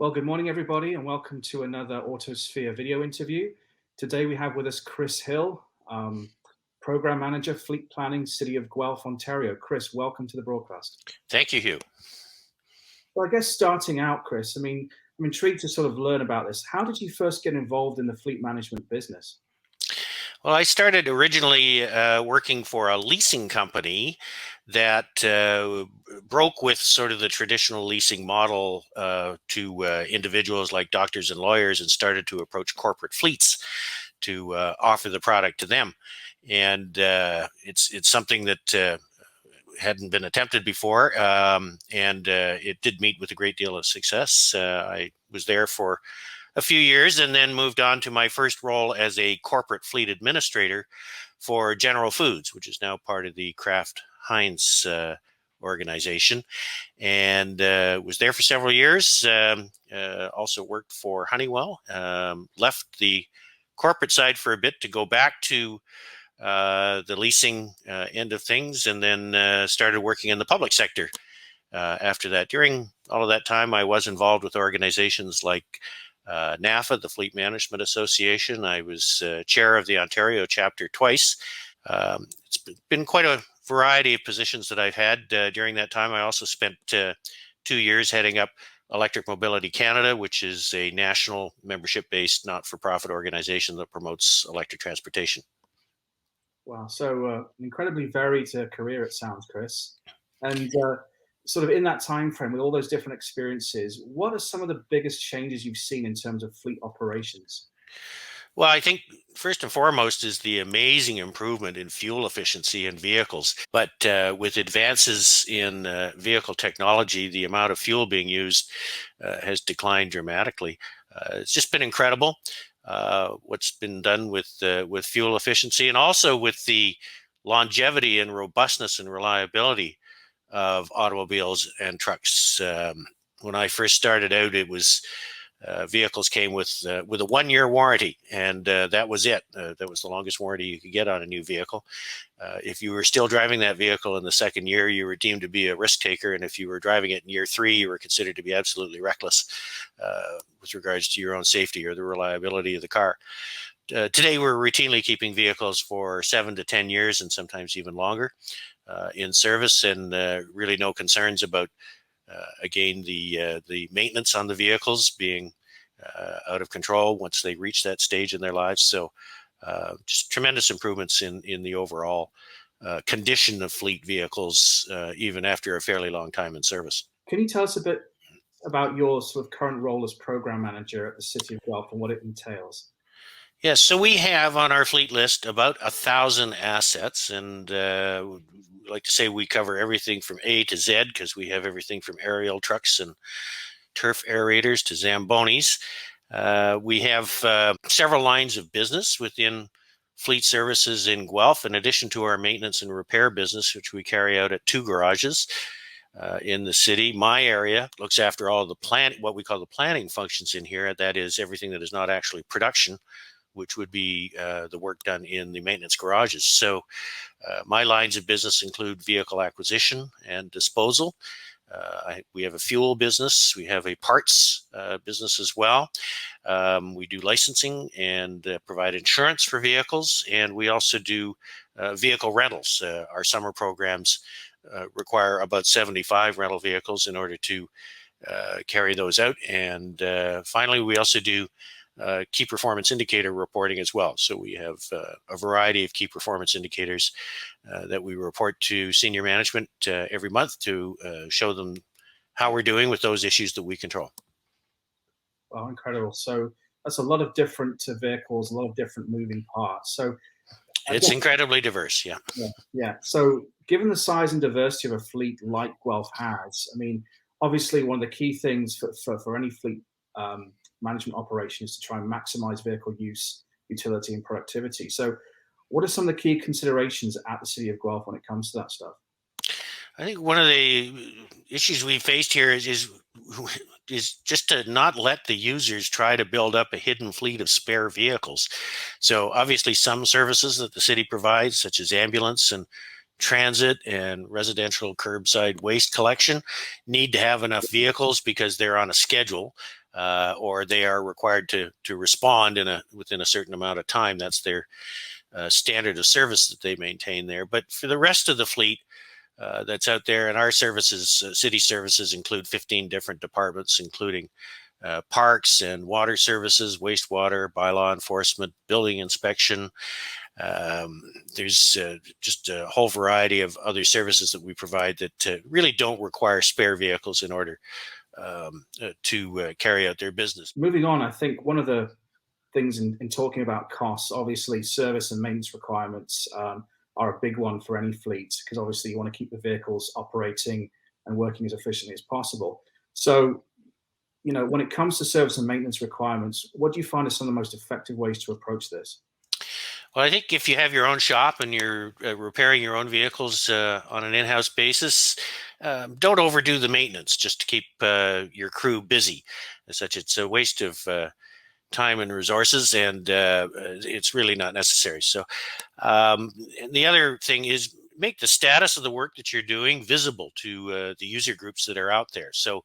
Well, good morning, everybody, and welcome to another Autosphere video interview. Today we have with us Chris Hill, Program Manager, Fleet Planning, City of Guelph, Ontario. Chris, welcome to the broadcast. Thank you, Hugh. Well, I guess starting out, Chris, I'm intrigued to sort of learn about this. How did you first get involved in the fleet management business? Well, I started originally working for a leasing company that broke with sort of the traditional leasing model to individuals like doctors and lawyers, and started to approach corporate fleets to offer the product to them. And it's something that hadn't been attempted before, and it did meet with a great deal of success. I was there for a few years and then moved on to my first role as a corporate fleet administrator for General Foods, which is now part of the Kraft Heinz organization, and was there for several years. Also worked for Honeywell, left the corporate side for a bit to go back to the leasing end of things, and then started working in the public sector after that. During all of that time, I was involved with organizations like NAFA, the Fleet Management Association. I was chair of the Ontario chapter twice. It's been quite a variety of positions that I've had during that time. I also spent 2 years heading up Electric Mobility Canada, which is a national membership-based not-for-profit organization that promotes electric transportation. Wow, so an incredibly varied career, it sounds, Chris. And sort of in that time frame, with all those different experiences, what are some of the biggest changes you've seen in terms of fleet operations? Well, I think first and foremost is the amazing improvement in fuel efficiency in vehicles. But with advances in vehicle technology, the amount of fuel being used has declined dramatically. It's just been incredible what's been done with fuel efficiency, and also with the longevity and robustness and reliability of automobiles and trucks. When I first started out, it was vehicles came with a 1-year warranty, and that was it. That was the longest warranty you could get on a new vehicle. If you were still driving that vehicle in the second year, you were deemed to be a risk taker, and if you were driving it in year 3, you were considered to be absolutely reckless with regards to your own safety or the reliability of the car. Today, we're routinely keeping vehicles for 7 to 10 years, and sometimes even longer in service, and really no concerns about again, the maintenance on the vehicles being out of control once they reach that stage in their lives. So just tremendous improvements in the overall condition of fleet vehicles, even after a fairly long time in service. Can you tell us a bit about your sort of current role as program manager at the City of Guelph and what it entails? Yes, so we have on our fleet list about 1,000 assets, and like to say we cover everything from A to Z, because we have everything from aerial trucks and turf aerators to Zambonis. We have several lines of business within fleet services in Guelph, in addition to our maintenance and repair business, which we carry out at 2 garages in the city. My area looks after all the what we call the planning functions in here. That is everything that is not actually production, which would be the work done in the maintenance garages. So my lines of business include vehicle acquisition and disposal. We have a fuel business. We have a parts business as well. We do licensing and provide insurance for vehicles. And we also do vehicle rentals. Our summer programs require about 75 rental vehicles in order to carry those out. And finally, we also do key performance indicator reporting as well. So we have a variety of key performance indicators that we report to senior management every month to show them how we're doing with those issues that we control. Wow, incredible. So that's a lot of different vehicles, a lot of different moving parts. So it's incredibly diverse, yeah. Yeah. So given the size and diversity of a fleet like Guelph has, obviously one of the key things for any fleet management operation is to try and maximize vehicle use, utility, and productivity. So what are some of the key considerations at the City of Guelph when it comes to that stuff? I think one of the issues we faced here is just to not let the users try to build up a hidden fleet of spare vehicles. So obviously some services that the city provides, such as ambulance and transit and residential curbside waste collection, need to have enough vehicles because they're on a schedule or they are required to respond within a certain amount of time. That's their standard of service that they maintain there. But for the rest of the fleet that's out there, and our services, city services, include 15 different departments, including parks and water services, wastewater, bylaw enforcement, building inspection. There's just a whole variety of other services that we provide that really don't require spare vehicles in order to carry out their business. Moving on, I think one of the things in talking about costs, obviously service and maintenance requirements are a big one for any fleet, because obviously you want to keep the vehicles operating and working as efficiently as possible. So, when it comes to service and maintenance requirements, what do you find are some of the most effective ways to approach this? Well, I think if you have your own shop and you're repairing your own vehicles on an in-house basis, don't overdo the maintenance just to keep your crew busy. As such, it's a waste of time and resources, and it's really not necessary. So, and the other thing is make the status of the work that you're doing visible to the user groups that are out there. So,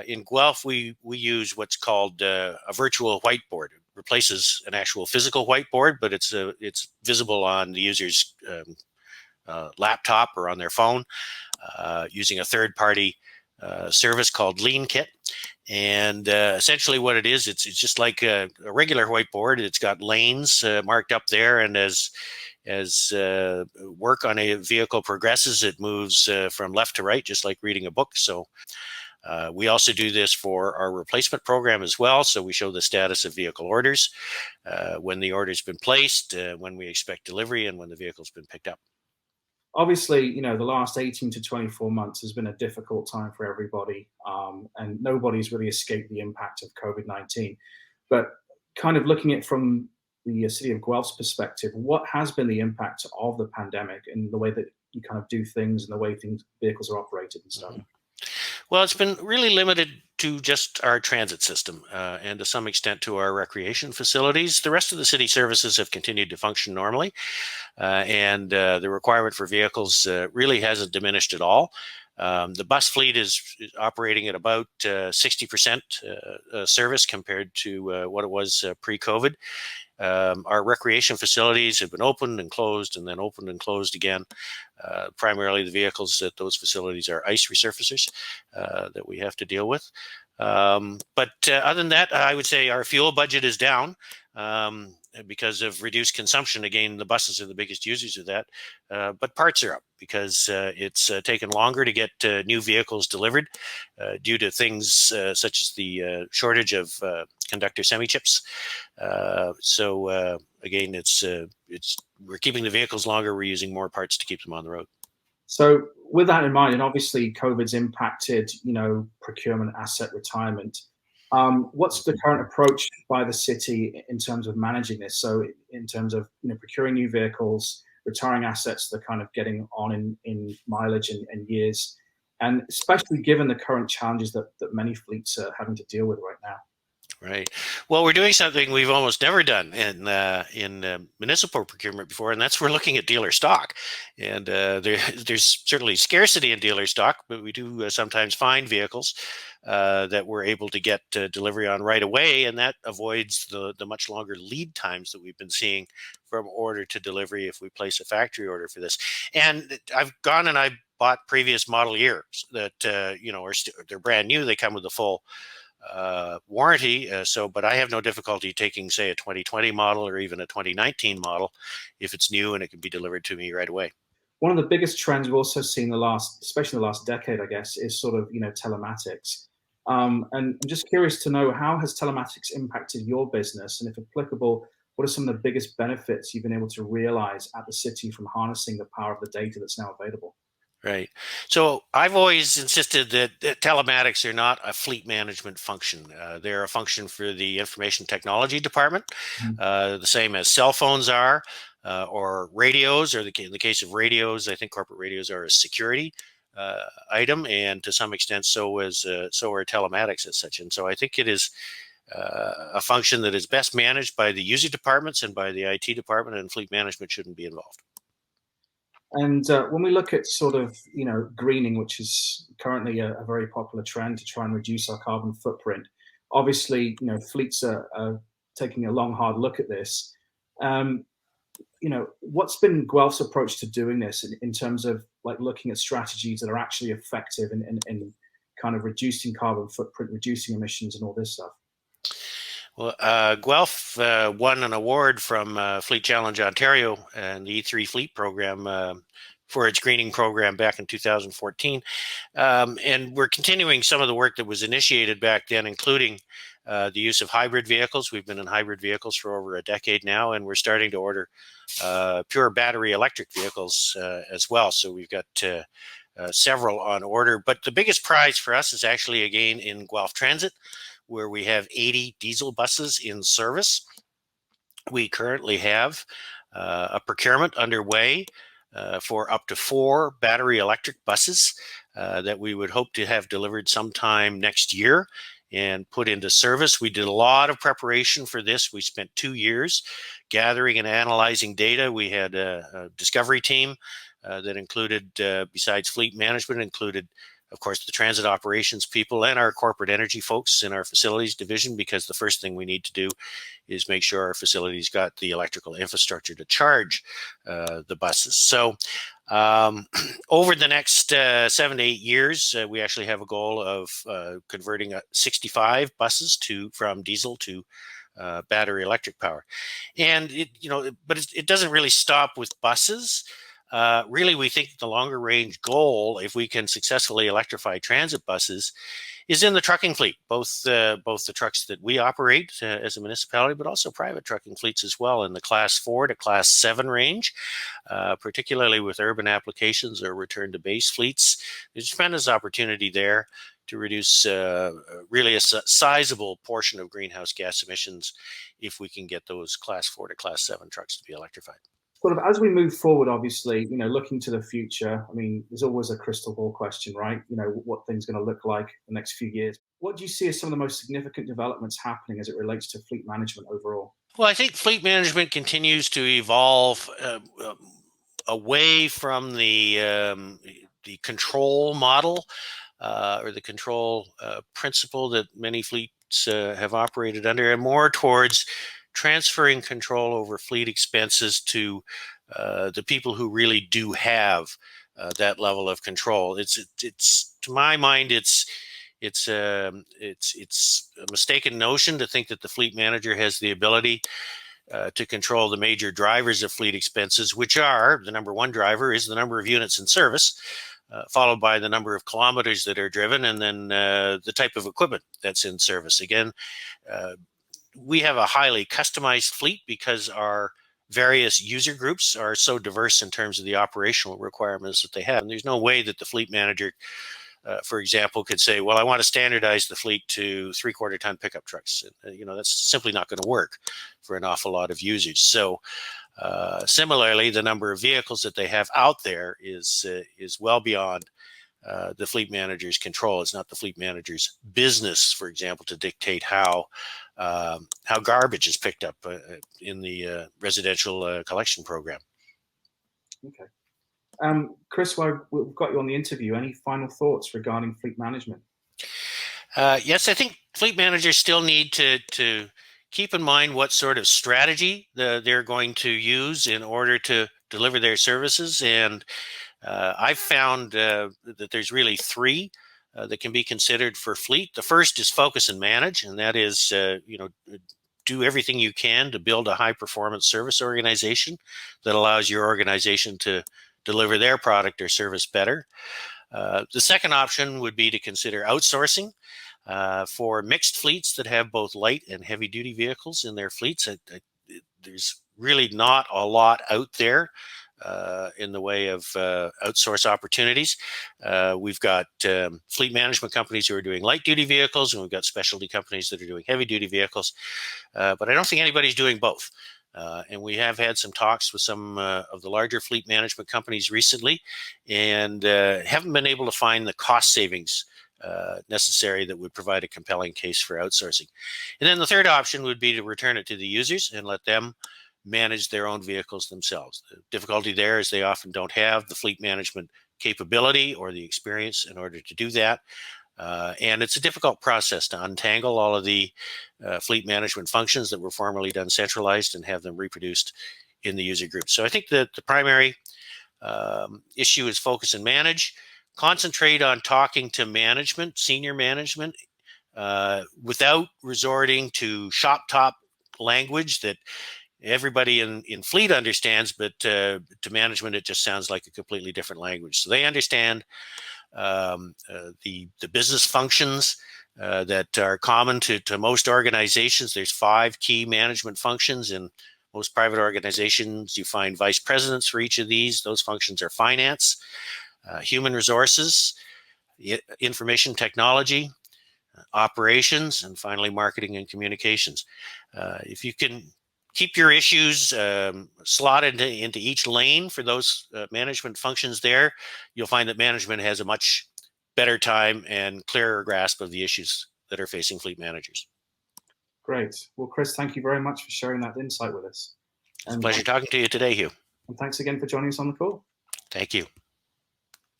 in Guelph, we use what's called a virtual whiteboard. It replaces an actual physical whiteboard, but it's visible on the user's laptop or on their phone using a third-party service called LeanKit. And essentially what it is, it's just like a regular whiteboard. It's got lanes marked up there, and as work on a vehicle progresses, it moves from left to right, just like reading a book. So we also do this for our replacement program as well. So we show the status of vehicle orders, when the order's been placed, when we expect delivery, and when the vehicle's been picked up. Obviously, the last 18 to 24 months has been a difficult time for everybody, and nobody's really escaped the impact of COVID-19. But kind of looking at it from the city of Guelph's perspective, what has been the impact of the pandemic and the way that you kind of do things and the way vehicles are operated and stuff? Well, it's been really limited to just our transit system and to some extent to our recreation facilities. The rest of the city services have continued to function normally, and the requirement for vehicles really hasn't diminished at all. The bus fleet is operating at about 60% service compared to what it was pre-COVID. Our recreation facilities have been opened and closed and then opened and closed again. Primarily the vehicles at those facilities are ice resurfacers that we have to deal with. But other than that, I would say our fuel budget is down because of reduced consumption. Again, the buses are the biggest users of that. But parts are up because it's taken longer to get new vehicles delivered due to things such as the shortage of conductor semi-chips. So again, we're keeping the vehicles longer. We're using more parts to keep them on the road. So with that in mind, and obviously COVID's impacted, procurement, asset retirement. What's the current approach by the city in terms of managing this? So in terms of procuring new vehicles, retiring assets that are kind of getting on in mileage and years, and especially given the current challenges that many fleets are having to deal with right now. Right. Well, we're doing something we've almost never done in municipal procurement before, and that's we're looking at dealer stock. And there's certainly scarcity in dealer stock, but we do sometimes find vehicles that we're able to get delivery on right away, and that avoids the much longer lead times that we've been seeing from order to delivery if we place a factory order for this. And I've gone and I bought previous model years that they're brand new. They come with a full warranty. But I have no difficulty taking, say, a 2020 model or even a 2019 model if it's new and it can be delivered to me right away. One of the biggest trends we've also seen especially in the last decade, I guess, is sort of, telematics. And I'm just curious to know, how has telematics impacted your business? And if applicable, what are some of the biggest benefits you've been able to realize at the city from harnessing the power of the data that's now available? Right. So I've always insisted that telematics are not a fleet management function. They're a function for the information technology department, the same as cell phones are, or radios, or in the case of radios, I think corporate radios are a security item, and to some extent so are telematics as such. And so I think it is a function that is best managed by the user departments and by the IT department, and fleet management shouldn't be involved. And when we look at sort of, greening, which is currently a very popular trend to try and reduce our carbon footprint, obviously, fleets are taking a long, hard look at this. Um, what's been Guelph's approach to doing this in terms of like looking at strategies that are actually effective in kind of reducing carbon footprint, reducing emissions, and all this stuff? Well, Guelph won an award from Fleet Challenge Ontario and the E3 Fleet program for its greening program back in 2014. And we're continuing some of the work that was initiated back then, including the use of hybrid vehicles. We've been in hybrid vehicles for over a decade now, and we're starting to order pure battery electric vehicles as well. So we've got several on order. But the biggest prize for us is actually, again, in Guelph Transit, where we have 80 diesel buses in service. We currently have a procurement underway for up to 4 battery electric buses that we would hope to have delivered sometime next year and put into service. We did a lot of preparation for this. We spent 2 years gathering and analyzing data. We had a discovery team that included, besides fleet management, included, of course, the transit operations people and our corporate energy folks in our facilities division, because the first thing we need to do is make sure our facilities got the electrical infrastructure to charge the buses. So over the next 7 to 8 years, we actually have a goal of converting 65 buses from diesel to battery electric power. And it doesn't really stop with buses. Really, we think the longer range goal, if we can successfully electrify transit buses, is in the trucking fleet, both the trucks that we operate as a municipality, but also private trucking fleets as well in the Class 4 to Class 7 range, particularly with urban applications or return to base fleets. There's tremendous opportunity there to reduce really a sizable portion of greenhouse gas emissions if we can get those Class 4 to Class 7 trucks to be electrified. Sort of as we move forward, obviously, looking to the future, I mean, there's always a crystal ball question, right? What things going to look like the next few years. What do you see as some of the most significant developments happening as it relates to fleet management overall? Well, I think fleet management continues to evolve away from the control model or the control principle that many fleets have operated under, and more towards transferring control over fleet expenses to the people who really do have that level of control. It's to my mind, it's a mistaken notion to think that the fleet manager has the ability to control the major drivers of fleet expenses, which are the number one driver is the number of units in service, followed by the number of kilometers that are driven, and then the type of equipment that's in service. Again, we have a highly customized fleet because our various user groups are so diverse in terms of the operational requirements that they have. And there's no way that the fleet manager, for example, could say, well, I want to standardize the fleet to 3/4 ton pickup trucks. That's simply not going to work for an awful lot of users. So similarly, the number of vehicles that they have out there is well beyond the fleet manager's control. It's not the fleet manager's business, for example, to dictate how garbage is picked up in the residential collection program. Okay. Chris, while we've got you on the interview, any final thoughts regarding fleet management? Yes, I think fleet managers still need to keep in mind what sort of strategy they're going to use in order to deliver their services. And I've found that there's really 3 that can be considered for fleet. The first is focus and manage, and that is, do everything you can to build a high-performance service organization that allows your organization to deliver their product or service better. The second option would be to consider outsourcing for mixed fleets that have both light and heavy-duty vehicles in their fleets. There's really not a lot out there in the way of outsource opportunities. We've got fleet management companies who are doing light duty vehicles, and we've got specialty companies that are doing heavy duty vehicles. But I don't think anybody's doing both. And we have had some talks with some of the larger fleet management companies recently, and haven't been able to find the cost savings necessary that would provide a compelling case for outsourcing. And then the third option would be to return it to the users and let them manage their own vehicles themselves. The difficulty there is they often don't have the fleet management capability or the experience in order to do that. And it's a difficult process to untangle all of the fleet management functions that were formerly done centralized and have them reproduced in the user group. So I think that the primary issue is focus and manage. Concentrate on talking to management, senior management, without resorting to shop top language that everybody in fleet understands, but to management it just sounds like a completely different language. So they understand the business functions that are common to most organizations. There's 5 key management functions. In most private organizations, you find vice presidents for each of these. Those functions are finance, human resources, information technology, operations, and finally marketing and communications. If you can keep your issues slotted into each lane for those management functions there, you'll find that management has a much better time and clearer grasp of the issues that are facing fleet managers. Great. Well, Chris, thank you very much for sharing that insight with us. It's a pleasure talking to you today, Hugh. And thanks again for joining us on the call. Thank you.